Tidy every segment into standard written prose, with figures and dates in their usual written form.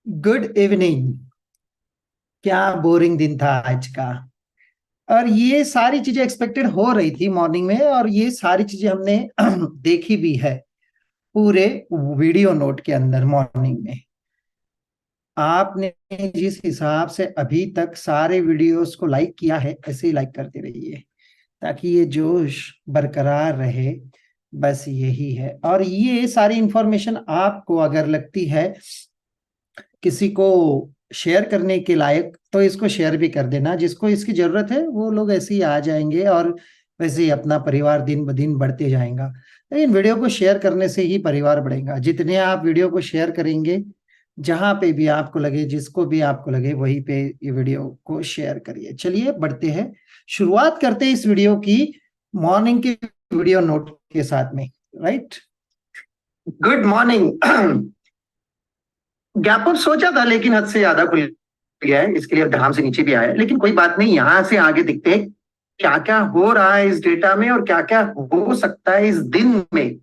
Good evening. क्या boring दिन था आज का। और ये सारी चीजें एक्सपेक्टेड हो रही थी मॉर्निंग में, और ये सारी चीजें हमने देखी भी है पूरे वीडियो नोट के अंदर मॉर्निंग में। आपने जिस हिसाब से अभी तक सारे वीडियोस को लाइक किया है, ऐसे ही लाइक करते रहिए ताकि ये जोश बरकरार रहे। बस यही है। और ये सारी इंफॉर्मेशन आपको अगर लगती है किसी को शेयर करने के लायक, तो इसको शेयर भी कर देना। जिसको इसकी जरूरत है वो लोग ऐसे ही आ जाएंगे, और वैसे ही अपना परिवार दिन ब दिन बढ़ते जाएगा। लेकिन वीडियो को शेयर करने से ही परिवार बढ़ेगा। जितने आप वीडियो को शेयर करेंगे, जहां पे भी आपको लगे, जिसको भी आपको लगे, वहीं पे ये वीडियो को शेयर करिए। चलिए बढ़ते हैं, शुरुआत करते हैं इस वीडियो की मॉर्निंग की वीडियो नोट के साथ में। Right, good morning. Gap up सोचा था लेकिन हद से ज्यादा खुल गया है, इसके लिए धाम से नीचे भी आया है। लेकिन कोई बात नहीं, यहां से आगे दिखते हैं क्या क्या हो रहा है इस डेटा में और क्या क्या हो सकता है इस दिन में।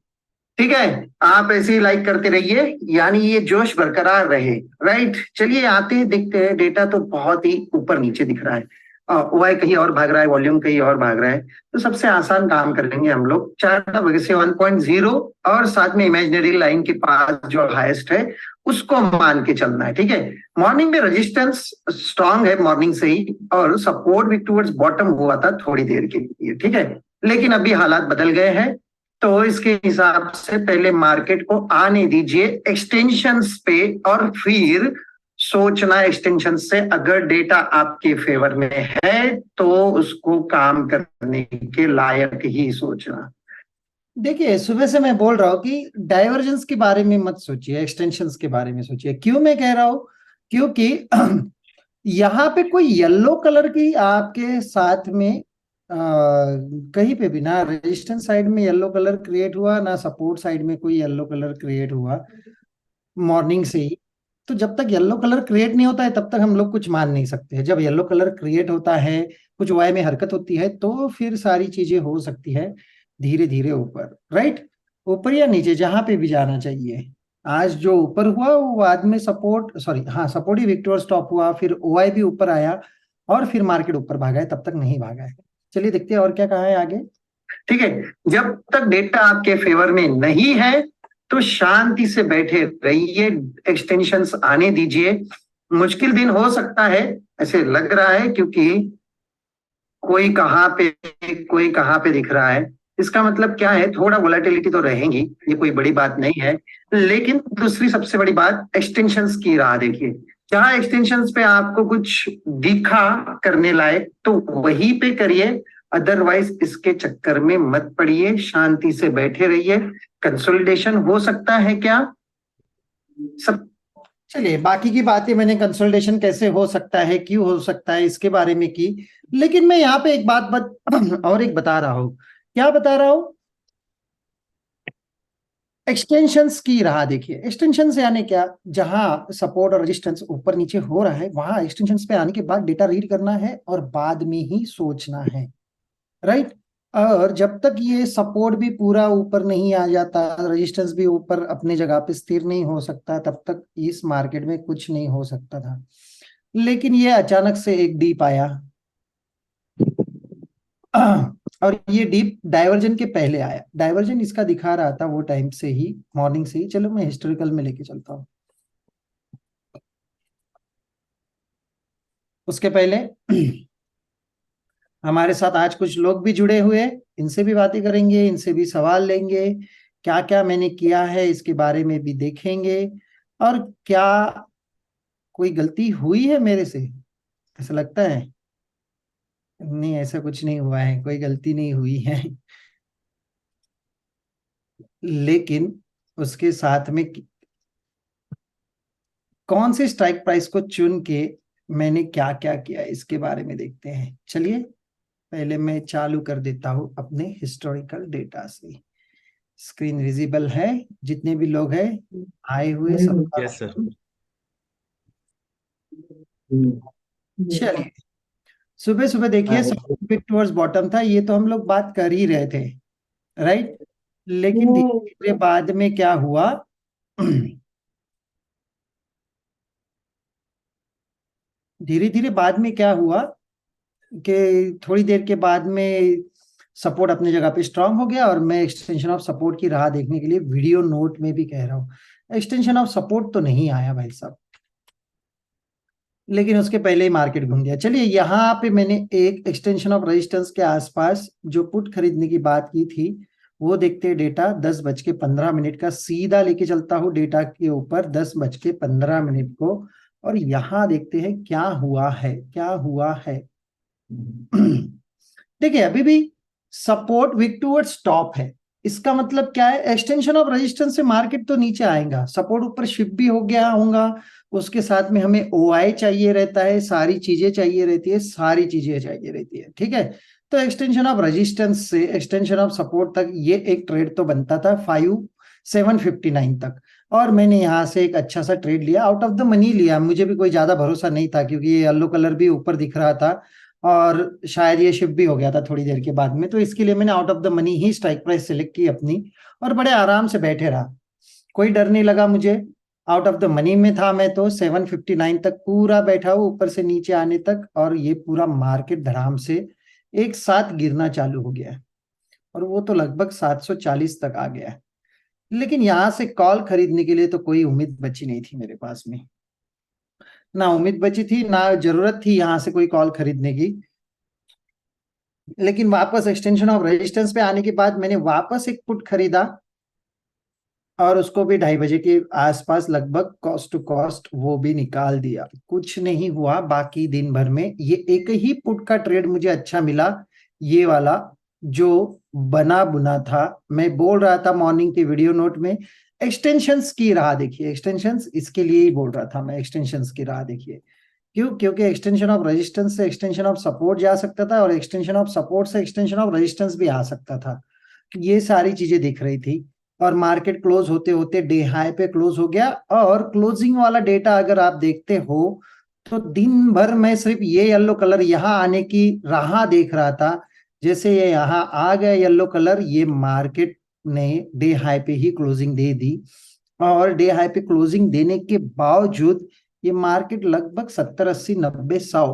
ठीक है, आप ऐसे ही लाइक करते रहिए, यानी ये जोश बरकरार रहे। राइट, चलिए आते हैं, देखते हैं। डेटा तो बहुत ही ऊपर नीचे दिख रहा है। वाई कहीं और भाग रहा है, वॉल्यूम कहीं और भाग रहा है। तो सबसे आसान काम करेंगे हम लोग, 4 से 1.0 और साथ में इमेजिनरी लाइन के पास जो हाईएस्ट है उसको मान के चलना है। ठीक है, मॉर्निंग में रेजिस्टेंस स्ट्रांग है मॉर्निंग से ही, और सपोर्ट भी टूवर्ड्स बॉटम हुआ था थोड़ी देर के लिए। ठीक है, लेकिन अभी हालात बदल गए हैं, तो इसके हिसाब से पहले मार्केट को आने दीजिए एक्सटेंशंस पे, और फिर सोचना एक्सटेंशन से। अगर डेटा आपके फेवर में है तो उसको काम करने के लायक ही सोचना। देखिए, सुबह से मैं बोल रहा हूँ कि डाइवर्जेंस के बारे में मत सोचिए, एक्सटेंशंस के बारे में सोचिए। क्यों मैं कह रहा हूँ? क्योंकि यहाँ पे कोई येलो कलर की आपके साथ में कहीं पे भी ना रेजिस्टेंस साइड में येलो कलर क्रिएट हुआ, ना सपोर्ट साइड में कोई येलो कलर क्रिएट हुआ मॉर्निंग से ही। तो जब तक येलो कलर क्रिएट नहीं होता है तब तक हम लोग कुछ मान नहीं सकते हैं। जब येलो कलर क्रिएट होता है, कुछ वाई में हरकत होती है, तो फिर सारी चीजें हो सकती है धीरे धीरे ऊपर। राइट, ऊपर या नीचे जहां पे भी जाना चाहिए। आज जो ऊपर हुआ वो बाद में सपोर्ट, सॉरी हाँ, सपोर्ट ही विक्टोर स्टॉप हुआ, फिर ओआई भी ऊपर आया, और फिर मार्केट ऊपर भागा है, तब तक नहीं भागा है। चलिए देखते हैं और क्या कहा है आगे। ठीक है, जब तक डेटा आपके फेवर में नहीं है तो शांति से बैठे रहिए, एक्सटेंशंस आने दीजिए। मुश्किल दिन हो सकता है ऐसे लग रहा है, क्योंकि कोई कहाँ पे दिख रहा है। इसका मतलब क्या है, थोड़ा वोलेटिलिटी तो रहेगी, ये कोई बड़ी बात नहीं है। लेकिन दूसरी सबसे बड़ी बात, एक्सटेंशंस की राह देखिए। जहां एक्सटेंशंस पे आपको कुछ दिखा करने लायक, तो वहीं पे करिए। अदरवाइज इसके चक्कर में मत पड़िए, शांति से बैठे रहिए। कंसोलिडेशन हो सकता है क्या सब। चलिए, बाकी की बातें मैंने कंसोलिडेशन कैसे हो सकता है, क्यों हो सकता है, इसके बारे में की। लेकिन मैं यहाँ पे एक बात और एक बता रहा हूँ। क्या बता रहा हूँ? एक्सटेंशंस की राह देखिए। एक्सटेंशन से यानी क्या, जहां सपोर्ट और रेजिस्टेंस ऊपर नीचे हो रहा है वहां एक्सटेंशंस पे आने के बाद डेटा रीड करना है और बाद में ही सोचना है। राइट, और जब तक ये सपोर्ट भी पूरा ऊपर नहीं आ जाता, रेजिस्टेंस भी ऊपर अपनी जगह पे स्थिर नहीं हो सकता, तब तक इस मार्केट में कुछ नहीं हो सकता था। लेकिन ये अचानक से एक डीप आया, और ये डीप डाइवर्जन के पहले आया। डाइवर्जन इसका दिखा रहा था वो टाइम से ही, मॉर्निंग से ही। चलो मैं हिस्टोरिकल में लेके चलता हूँ। उसके पहले हमारे साथ आज कुछ लोग भी जुड़े हुए, इनसे भी बातें करेंगे, इनसे भी सवाल लेंगे। क्या क्या मैंने किया है इसके बारे में भी देखेंगे, और क्या कोई गलती हुई है मेरे से, ऐसा लगता है। नहीं, ऐसा कुछ नहीं हुआ है, कोई गलती नहीं हुई है। लेकिन उसके साथ में कौन से स्ट्राइक प्राइस को चुन के मैंने क्या क्या किया इसके बारे में देखते हैं। चलिए, पहले मैं चालू कर देता हूं अपने हिस्टोरिकल डेटा से। स्क्रीन विजिबल है? जितने भी लोग हैं आए हुए सबका। Yes sir. चलिए, सुबह सुबह देखिए, पिक टुवर्ड्स बॉटम था, ये तो हम लोग बात कर ही रहे थे। राइट, लेकिन धीरे धीरे बाद में क्या हुआ, धीरे धीरे बाद में क्या हुआ कि थोड़ी देर के बाद में सपोर्ट अपनी जगह पे स्ट्रांग हो गया, और मैं एक्सटेंशन ऑफ सपोर्ट की राह देखने के लिए वीडियो नोट में भी कह रहा हूँ। एक्सटेंशन ऑफ सपोर्ट तो नहीं आया भाई साहब, लेकिन उसके पहले ही मार्केट घूम गया। चलिए यहाँ पे मैंने एक एक्सटेंशन ऑफ रेजिस्टेंस के आसपास जो पुट खरीदने की बात की थी वो देखते हैं। डेटा 10:15 का सीधा लेके चलता हूँ डेटा के ऊपर 10:15 को, और यहाँ देखते हैं क्या हुआ है, क्या हुआ है। देखिए अभी भी सपोर्ट वीक टूवर्ड्स टॉप है। इसका मतलब क्या है, एक्सटेंशन ऑफ रेजिस्टेंस से मार्केट तो नीचे आएगा, सपोर्ट ऊपर शिफ्ट भी हो गया होगा, उसके साथ में हमें ओआई चाहिए रहता है, सारी चीजें चाहिए रहती है, सारी चीजें चाहिए रहती है, ठीक है। तो एक्सटेंशन ऑफ रेजिस्टेंस से एक्सटेंशन ऑफ सपोर्ट तक ये एक ट्रेड तो बनता था 5759 तक, और मैंने यहाँ से एक अच्छा सा ट्रेड लिया, आउट ऑफ द मनी लिया। मुझे भी कोई ज्यादा भरोसा नहीं था क्योंकि ये येलो कलर भी ऊपर दिख रहा था और शायद ये शिफ्ट भी हो गया था थोड़ी देर के बाद में, तो इसके लिए मैंने out of the money he strike price select की अपनी, और बड़े आराम से बैठे रहा, कोई डर नहीं लगा मुझे। आउट ऑफ द मनी में था मैं, तो 759 तक पूरा बैठा हूँ, ऊपर से नीचे आने तक, और ये पूरा मार्केट धड़ाम से एक साथ गिरना चालू हो गया है, और वो तो लगभग 740 तक आ गया है। लेकिन यहाँ से कॉल खरीदने के लिए तो कोई उम्मीद बची नहीं थी मेरे पास में, ना उम्मीद बची थी ना जरूरत थी यहाँ से कोई कॉल खरीदने की। लेकिन वापस एक्सटेंशन ऑफ रेजिस्टेंस पे आने के बाद मैंने वापस एक पुट खरीदा, और उसको भी 2:30 के आसपास लगभग कॉस्ट टू कॉस्ट वो भी निकाल दिया। कुछ नहीं हुआ बाकी दिन भर में, ये एक ही पुट का ट्रेड मुझे अच्छा मिला, ये वाला जो बना बुना था। मैं बोल रहा था मॉर्निंग के वीडियो नोट में, एक्सटेंशंस की राह देखिए, एक्सटेंशंस इसके लिए ही बोल रहा था मैं, एक्सटेंशंस की राह देखिए। क्यों? क्योंकि एक्सटेंशन ऑफ रेजिस्टेंस से एक्सटेंशन ऑफ सपोर्ट जा सकता था, और एक्सटेंशन ऑफ सपोर्ट से एक्सटेंशन ऑफ रेजिस्टेंस भी आ सकता था। ये सारी चीजें दिख रही थी, और मार्केट क्लोज होते होते डे हाई पे क्लोज हो गया। और क्लोजिंग वाला डेटा अगर आप देखते हो तो दिन भर मैं सिर्फ ये येलो कलर यहाँ आने की राह देख रहा था। जैसे ये यहाँ आ गया येलो कलर, ये मार्केट ने डे हाई पे ही क्लोजिंग दे दी, और डे हाई पे क्लोजिंग देने के बावजूद ये मार्केट लगभग 70 80 90 100,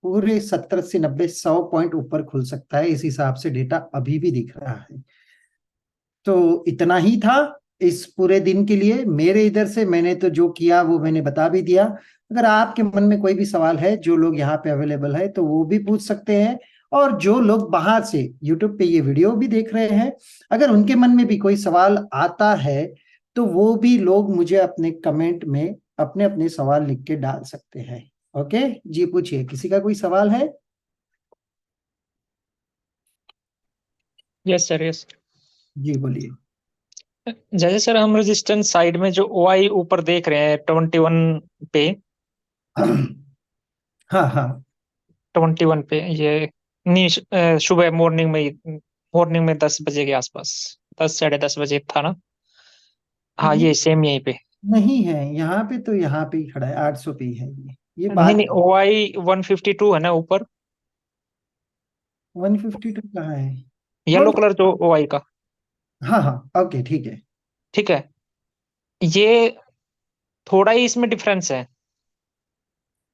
पूरे 70 80 90 100 पॉइंट ऊपर खुल सकता है, इस हिसाब से डेटा अभी भी दिख रहा है। तो इतना ही था इस पूरे दिन के लिए मेरे इधर से। मैंने तो जो किया वो मैंने बता भी दिया। अगर आपके मन में कोई भी सवाल है, जो लोग यहाँ पे अवेलेबल है तो वो भी पूछ सकते हैं, और जो लोग बाहर से यूट्यूब पे ये वीडियो भी देख रहे हैं, अगर उनके मन में भी कोई सवाल आता है तो वो भी लोग मुझे अपने कमेंट में अपने अपने सवाल लिख के डाल सकते हैं। ओके जी, पूछिए, किसी का कोई सवाल है? Yes sir, yes. जी बोलिए। जैसे सर हम रेजिस्टेंस साइड में जो ओआई ऊपर देख रहे हैं 21 पे, हाँ हाँ। 21 पे ये सुबह मॉर्निंग में 10 बजे के आसपास, 10 साढ़े 10 बजे था ना। हाँ, ये ये सेम यहीं पे। नहीं है यहाँ पे, तो यहाँ पे ही खड़ा है, 800 पे ही है ये नहीं बात। नहीं, ओआई 152 है ना ऊपर। 152 कहाँ है? येलो कौन? कलर जो ओआई का। हाँ हाँ, ओके ठीक है। ठीक है। ये थोड़ा ही इसमें डिफरेंस है।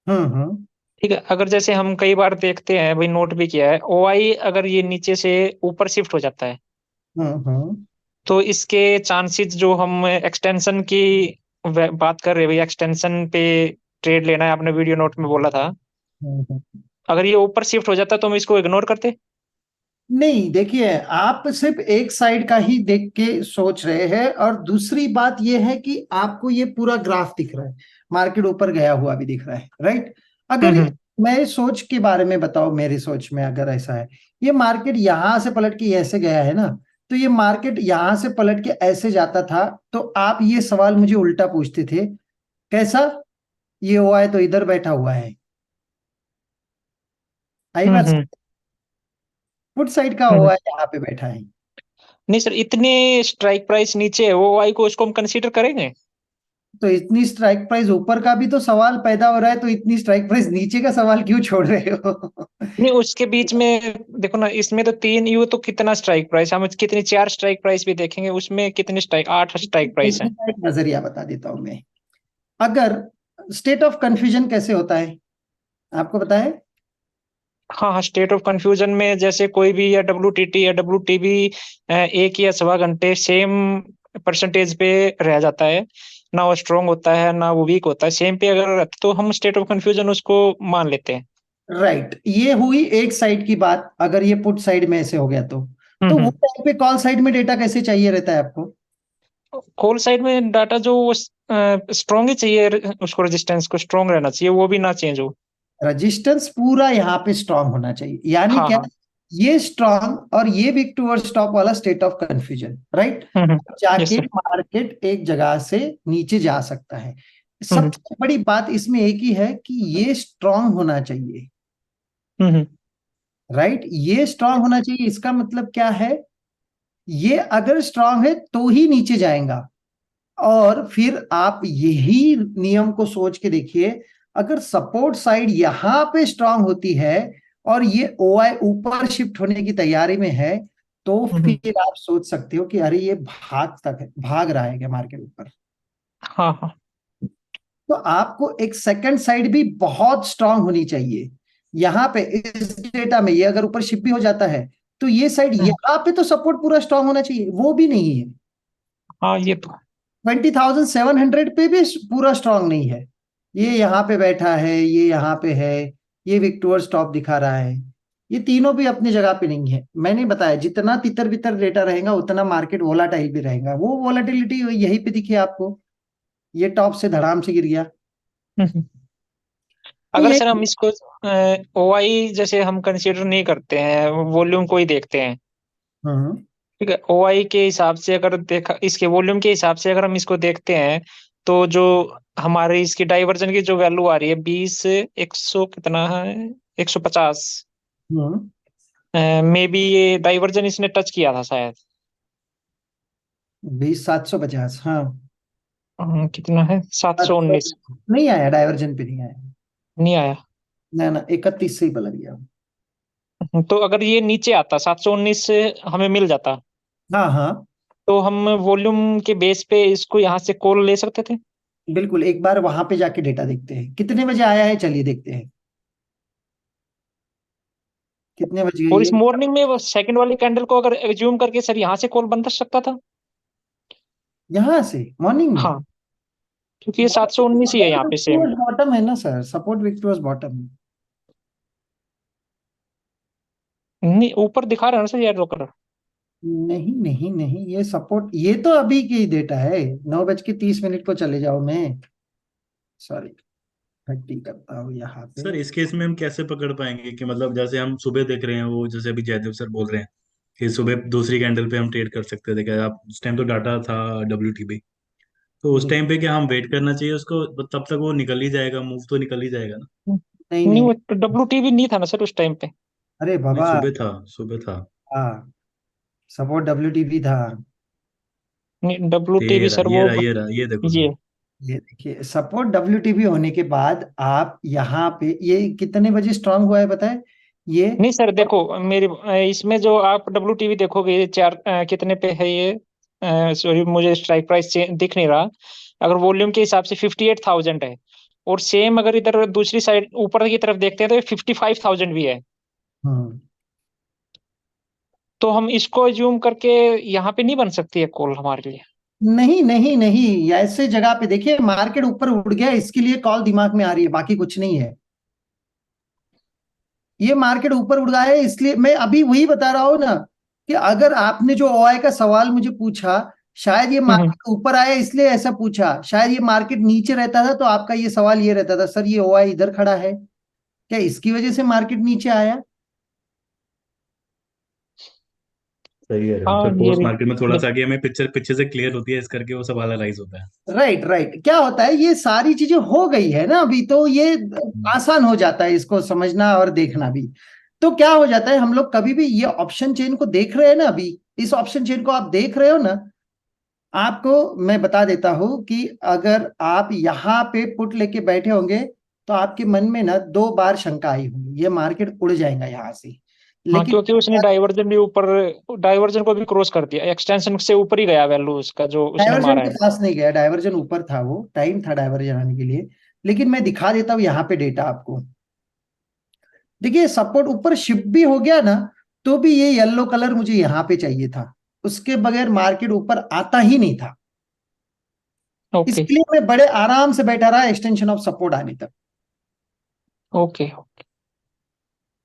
हम्म। ठीक है, अगर जैसे हम कई बार देखते हैं, भाई नोट भी किया है, ओआई अगर ये नीचे से ऊपर शिफ्ट हो जाता है हम्म। तो इसके चांसेस, जो हम एक्सटेंशन की बात कर रहे हैं, भाई एक्सटेंशन पे ट्रेड लेना है, आपने वीडियो नोट में बोला था, हम्म। अगर ये ऊपर शिफ्ट हो जाता तो हम इसको इग्नोर करते। नहीं, देखिए आप सिर्फ एक साइड का ही देख के सोच रहे हैं, और दूसरी बात यह है कि आपको ये पूरा ग्राफ दिख रहा है, मार्केट ऊपर गया हुआ भी दिख रहा है, राइट? अगर हम्म। मैं सोच के बारे में बताओ, मेरी सोच में अगर ऐसा है, ये मार्केट यहां से पलट के ऐसे गया है ना, तो ये मार्केट यहां से पलट के ऐसे जाता था, तो आप ये सवाल मुझे उल्टा पूछते थे, कैसा? ये हुआ है तो इधर बैठा हुआ है, आई बात? हम्म। फुट साइड का हम्म। हुआ है, यहाँ पे बैठा है। नहीं सर, इतने स्ट्राइक प्राइस नीचे है वो आई को, उसको हम कंसीडर करेंगे। तो इतनी स्ट्राइक प्राइस ऊपर का भी तो सवाल पैदा हो रहा है, तो इतनी स्ट्राइक प्राइस नीचे का सवाल क्यों छोड़ रहे हो? नहीं, उसके बीच में देखो ना, इसमें तो तीन यू, तो कितना स्ट्राइक प्राइस, हम कितनी, चार स्ट्राइक प्राइस भी देखेंगे, उसमें कितनी स्ट्राइक, 8 स्ट्राइक प्राइस है। देखने का एक नजरिया बता देता हूं मैं। अगर स्टेट ऑफ कंफ्यूजन कैसे होता है, आपको पता है? हाँ हाँ, स्टेट ऑफ कंफ्यूजन में जैसे कोई भी या WTT या WTB एक या सवा घंटे सेम परसेंटेज पे रह जाता है, ना वो स्ट्रोंग होता है ना वो वीक होता है, सेम पे अगर रहता है, तो हम स्टेट ऑफ कंफ्यूजन उसको मान लेते हैं। राइट, ये हुई एक साइड की बात। अगर ये पुट साइड में ऐसे हो गया तो वो हम्म। टाइम पे कॉल साइड में डेटा कैसे चाहिए रहता है आपको? कॉल साइड में डाटा जो स्ट्रोंग ही चाहिए, उसको रेजिस्टेंस को स्ट्रोंग रहना चाहिए, वो भी ना चेंज हो। रेजिस्टेंस पूरा यहाँ पे स्ट्रांग होना चाहिए, यानी हाँ क्या? हाँ। ये स्ट्रांग और ये वीक टूवर्ड स्टॉप वाला state of confusion, right? Yes जाके सर। मार्केट एक जगह से नीचे जा सकता है। हम्म सबसे बड़ी बात इसमें एक ही है कि ये स्ट्रांग होना चाहिए, हम्म राइट? ये स्ट्रांग होना चाहिए, इसका मतलब क्या है? ये अगर स्ट्रांग है तो ही नीचे जाएगा। और फिर आप यही नियम को सोच के देखिए, अगर सपोर्ट साइड यहां पे स्ट्रांग होती है और ये OI ऊपर शिफ्ट होने की तैयारी में है, तो हम्म। फिर आप सोच सकते हो कि अरे ये भाग रहा है क्या मार्केट ऊपर? हाँ हाँ। तो आपको एक सेकंड साइड भी बहुत स्ट्रांग होनी चाहिए। यहां पे इस डेटा में ये अगर ऊपर शिफ्ट भी हो जाता है, तो ये साइड हम्म, यहां पे तो सपोर्ट पूरा स्ट्रांग होना चाहिए, वो भी नहीं है। हाँ ये तो। 20,700 पे भी पूरा स्ट्रांग नहीं है। ये यहाँ पे बैठा है, ये यहाँ पे है, ये विक्टोर स्टॉप दिखा रहा है। ये तीनों भी अपनी जगह पे नहीं है। मैंने बताया जितना तितर बितर डेटा रहेगा उतना मार्केट वोलाटाइल भी रहेगा। वो वोलाटिलिटी यहीं पे दिखी आपको, ये टॉप से धड़ाम से गिर गया। हम्म। तो अगर ये सर हम इसको OI जैसे हम कंसीडर नहीं करते हैं, वॉल्यूम को ही देखते हैं, हम्म ठीक है, OI के हिसाब से अगर देखा, इसके वॉल्यूम के हिसाब से अगर हम इसको देखते हैं, तो जो हमारी इसकी डाइवर्जन की जो वैल्यू आ रही है 20, 100 कितना है, 150, हम्म मे बी ये डाइवर्जन इसने टच किया था शायद। 20,750, हाँ। कितना है, 719? नहीं आया, डाइवर्जन पे नहीं आया। नहीं आया। ना ना, 31 से ही पलट गया। तो अगर ये नीचे आता 719 से हमें मिल जाता, हाँ हाँ, तो हम वॉल्यूम के बेस पे इसको यहाँ से कॉल ले सकते थे। बिल्कुल। एक बार वहां पे जाके डेटा देखते हैं कितने बजे आया है, चलिए देखते हैं कितने बज गई और इस है। मॉर्निंग में वो सेकंड वाली कैंडल को अगर एज्यूम करके सर यहाँ से कॉल बन सकता था। यहाँ से मॉर्निंग में हाँ, क्योंकि ये 719 ही है यहाँ पे सेम। बॉटम है ना सर, सपोर्ट विक्टोरियस बॉटम है। नहीं, ऊपर दिखा रहा है ना सर यार रोकर। नहीं नहीं नहीं, ये सपोर्ट, ये तो अभी की डेटा है। 9:30 को चले जाओ, मैं सॉरी 30 करता हूँ यहाँ पे। सर इस केस में हम कैसे पकड़ पाएंगे कि मतलब जैसे हम सुबह देख रहे हैं, वो जैसे अभी जयदेव सर बोल रहे हैं कि सुबह दूसरी कैंडल पे हम ट्रेड कर सकते थे, क्या आप उस टाइम तो डाटा था WTB, तो उस टाइम पे क्या हम वेट करना चाहिए उसको, तब तक वो निकल ही जाएगा, मूव तो निकल ही जाएगा ना? नहीं नहीं, नहीं, वो WTB नहीं था ना सर उस टाइम पे। अरे नहीं, बाबा, सुबह था, सुबह था। हाँ, सपोर्ट WTP था। नहीं, तो WTB सर वो ये रहा, ये देखो ये सर। ये देखिए, सपोर्ट WTP होने के बाद आप यहाँ पे ये कितने बजे स्ट्रांग हुआ है बताए ये? नहीं सर, देखो मेरी इसमें जो आप WTB देखोगे, ये चार कितने पे है ये, सॉरी मुझे स्ट्राइक प्राइस दिख नहीं रहा। अगर वॉल्यूम के हिसाब से 58,000 है, और सेम अगर इधर दूसरी साइड ऊपर की तरफ देखते हैं तो ये 55,000 भी है। हम्म तो हम इसको एज्यूम करके यहाँ पे नहीं बन सकती है कॉल हमारे लिए। नहीं नहीं नहीं, ऐसे जगह पे देखिए मार्केट ऊपर उड़ गया, इसके लिए कॉल दिमाग में आ रही है, बाकी कुछ नहीं है। ये मार्केट ऊपर उड़ गया है, इसलिए मैं अभी वही बता रहा हूँ ना कि अगर आपने जो OI का सवाल मुझे पूछा, शायद ये हम्म मार्केट ऊपर आया इसलिए ऐसा पूछा, शायद ये मार्केट नीचे रहता था तो आपका ये सवाल ये रहता था, सर ये OI इधर खड़ा है, क्या इसकी वजह से मार्केट नीचे आया? सही कह रहे हो हाँ सर, ये पोस्ट भी। मार्केट में थोड़ा सा आगे हमें पिक्चर पीछे से क्लियर होती है, इस करके वो सब एनालाइज होता है। राइट राइट, क्या होता है, ये सारी चीजें हो गई है ना अभी, तो ये आसान हो जाता है इसको समझना और देखना भी। तो क्या हो जाता है, हम लोग कभी भी ये ऑप्शन चेन को देख रहे हैं ना, अभी इस ऑप्शन चेन को आप देख रहे हो ना, आपको मैं बता देता हूं कि अगर आप यहाँ पे पुट लेके बैठे होंगे तो आपके मन में ना 2 बार शंका आई होगी, ये मार्केट उड़ जाएगा यहाँ से। हाँ, लेकिन क्योंकि उसने डाइवर्जन भी ऊपर, डाइवर्जन को भी क्रॉस कर दिया, एक्सटेंशन से ऊपर ही गया वैल्यू उसका जो उसने डाइवर्जन मारा के है। पास नहीं गया, डाइवर्जन ऊपर था, वो टाइम था डाइवर्जन आने के लिए। लेकिन मैं दिखा देता हूँ यहाँ पे डेटा आपको। देखिए सपोर्ट ऊपर शिफ्ट भी हो गया ना, तो भी ये येलो कलर मुझे यहाँ पे चाहिए था, उसके बगैर मार्केट ऊपर आता ही नहीं था। ओके इसलिए मैं बड़े आराम से बैठा रहा एक्सटेंशन ऑफ सपोर्ट आने तक, ओके।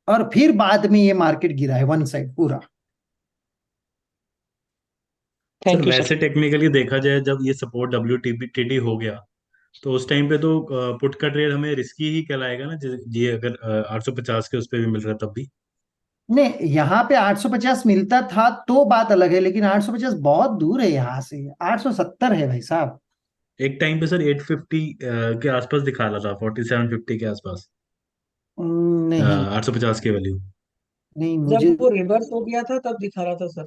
और फिर बाद में ये मार्केट गिरा है वन साइड पूरा। Sir thank you sir. वैसे टेक्निकली देखा जाए, जब ये सपोर्ट WTT हो गया तो उस टाइम पे तो पुट का ट्रेड हमें रिस्की ही कहलाएगा ना, ये अगर 850 के उस पे भी मिल रहा है तब भी। नहीं, यहाँ पे 850 मिलता था तो बात अलग है, लेकिन 850 बहुत दूर है यहाँ से, 870 है भाई साहब। एक टाइम पे सर 850 के आसपास दिखा रहा था, 4750 के आसपास नहीं 850 की वैल्यू। नहीं, जब मुझे वो रिवर्स हो गया था तब दिखा रहा था सर।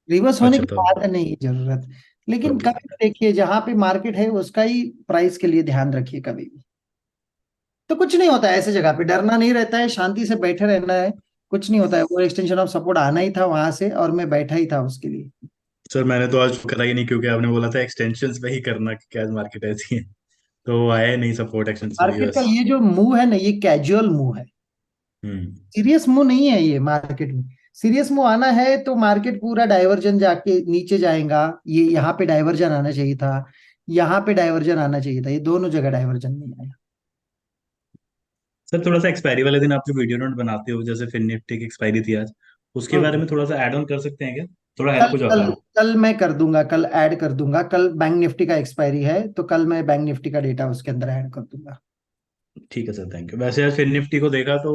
रिवर्स होने अच्छा की तब। बात नहीं जरूरत, लेकिन ओके। कभी भी देखिए जहां पे मार्केट है उसका ही प्राइस के लिए ध्यान रखिए कभी भी। तो कुछ नहीं होता है ऐसे जगह पे, डरना नहीं रहता है, शांति से बैठे रहना है, कुछ नहीं होता है। वो एक्सटेंशन ऑफ सपोर्ट आना ही था वहां से, और मैं बैठा ही था उसके लिए। सर मैंने तो आज करा ही नहीं, क्योंकि आपने बोला था एक्सटेंशंस पे ही करना, कि क्या मार्केट ऐसी है। तो वो आया ही नहीं सपोर्ट एक्शंस पे भी मार्केट का बस। ये जो मूव है ना, ये कैजुअल मूव है, हम्म। सीरियस मूव नहीं है ये मार्केट में। सीरियस मूव आना है तो मार्केट पूरा डाइवर्जन जाके नीचे जाएगा, ये यहाँ पे डाइवर्जन आना चाहिए था, यहाँ पे डाइवर्जन आना चाहिए था, ये दोनों जगह डाइवर्जन नहीं आया। सर थोड़ा सा एक्सपायरी वाले दिन आप जो वीडियो नोट बनाते हो, जैसे फिन निफ्टी की एक्सपायरी थी आज, उसके बारे हम्म। में थोड़ा सा ऐड ऑन कर सकते हैं क्या? थोड़ा हेल्प कल हो कल जाता। कल मैं कर दूंगा, कल ऐड कर दूंगा। कल बैंक निफ्टी का एक्सपायरी है, तो कल मैं बैंक निफ्टी का डेटा उसके अंदर ऐड कर दूंगा। ठीक है सर, थैंक यू। वैसे आज फिन निफ्टी को देखा तो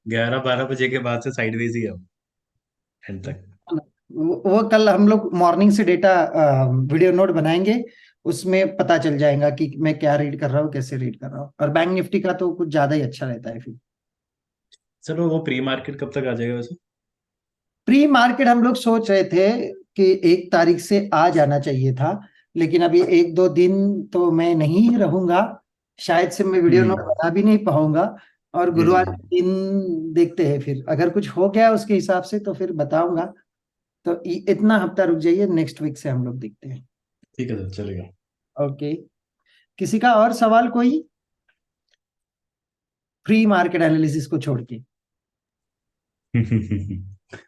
11-12 बजे के बाद से साइडवेज ही है एंड तक। वो कल हम लोग मॉर्निंग से डेटा वीडियो नोट बनाएंगे, उसमें पता चल जाएगा कि मैं क्या रीड कर रहा हूँ, कैसे रीड कर रहा हूँ। और बैंक निफ्टी का तो कुछ ज्यादा ही अच्छा रहता है फिर। सर वो प्री मार्केट कब तक आ जाएगा वैसे? प्री मार्केट हम लोग सोच रहे थे कि 1 तारीख से आ जाना चाहिए था, लेकिन अभी 1-2 दिन तो मैं नहीं रहूंगा, शायद से मैं वीडियो नोट हम्म बना भी नहीं पाऊंगा। और जी जी गुरुवार जी। के दिन देखते हैं, फिर अगर कुछ हो गया उसके हिसाब से तो फिर बताऊंगा। तो इतना हफ्ता रुक जाइए, नेक्स्ट वीक से हम लोग देखते हैं। ठीक है सर, चलेगा। ओके, किसी का और सवाल कोई, फ्री मार्केट एनालिसिस को छोड़ के?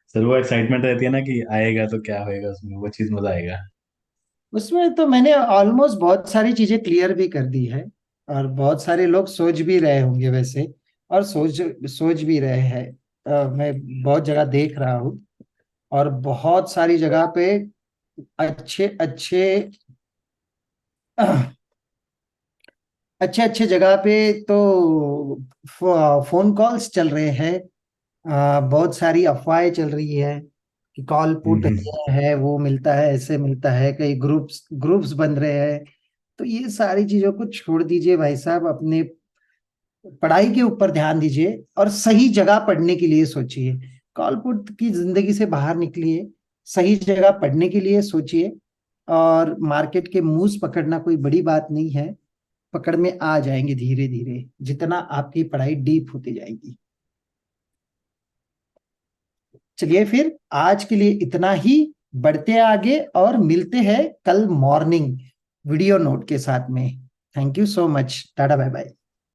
सर वो एक्साइटमेंट रहती है ना कि आएगा तो क्या होएगा, उसमें वो चीज मजा आएगा। उसमें तो मैंने ऑलमोस्ट बहुत सारी चीजें क्लियर भी कर दी है, और बहुत सारे लोग सोच भी रहे होंगे वैसे, और सोच सोच भी रहे हैं। मैं बहुत जगह देख रहा हूँ, और बहुत सारी जगह पे अच्छे अच्छे अच्छे अच्छे जगह पे तो फोन कॉल्स चल रहे हैं। बहुत सारी अफवाहें चल रही है कि कॉल पुट हम्म। है, वो मिलता है, ऐसे मिलता है, कई ग्रुप्स ग्रुप्स बन रहे हैं। तो ये सारी चीजों को छोड़ दीजिए भाई साहब, अपने पढ़ाई के ऊपर ध्यान दीजिए, और सही जगह पढ़ने के लिए सोचिए। कॉल पुट की जिंदगी से बाहर निकलिए, सही जगह पढ़ने के लिए सोचिए। और मार्केट के मूव्स पकड़ना कोई बड़ी बात नहीं है, पकड़ में आ जाएंगे धीरे धीरे, जितना आपकी पढ़ाई डीप होती जाएगी। चलिए फिर आज के लिए इतना ही, बढ़ते हैं आगे और मिलते हैं कल मॉर्निंग वीडियो नोट के साथ में। Thank you so much, tata bye bye.